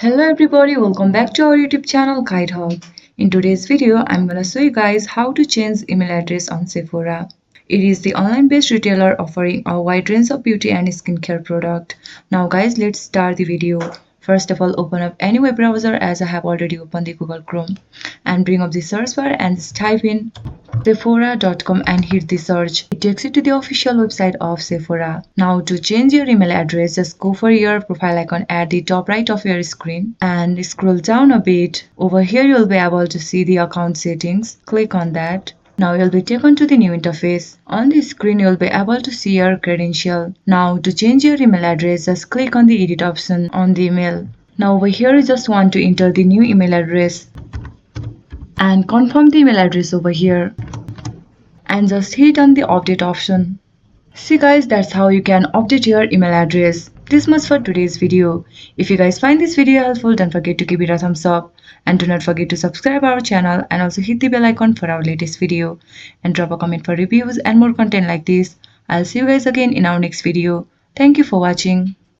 Hello everybody, welcome back to our YouTube channel Guide Hub. In today's video, I'm gonna show you guys how to change email address on Sephora. It is the online based retailer offering a wide range of beauty and skincare product. Now guys, let's start the video. First of all, open up any web browser as I have already opened the Google Chrome and bring up the search bar and just type in Sephora.com and hit the search. It takes you to the official website of Sephora. Now to change your email address, just go for your profile icon at the top right of your screen and scroll down a bit. Over here you'll be able to see the account settings. Click on that. Now you'll be taken to the new interface. On the screen you'll be able to see your credential. Now to change your email address, just click on the edit option on the email. Now over here you just want to enter the new email address and confirm the email address over here and just hit on the update option. See guys, that's how you can update your email address. This much for today's video. If you guys find this video helpful, don't forget to give it a thumbs up and do not forget to subscribe our channel and also hit the bell icon for our latest video and drop a comment for reviews and more content like this. I'll see you guys again in our next video. Thank you for watching.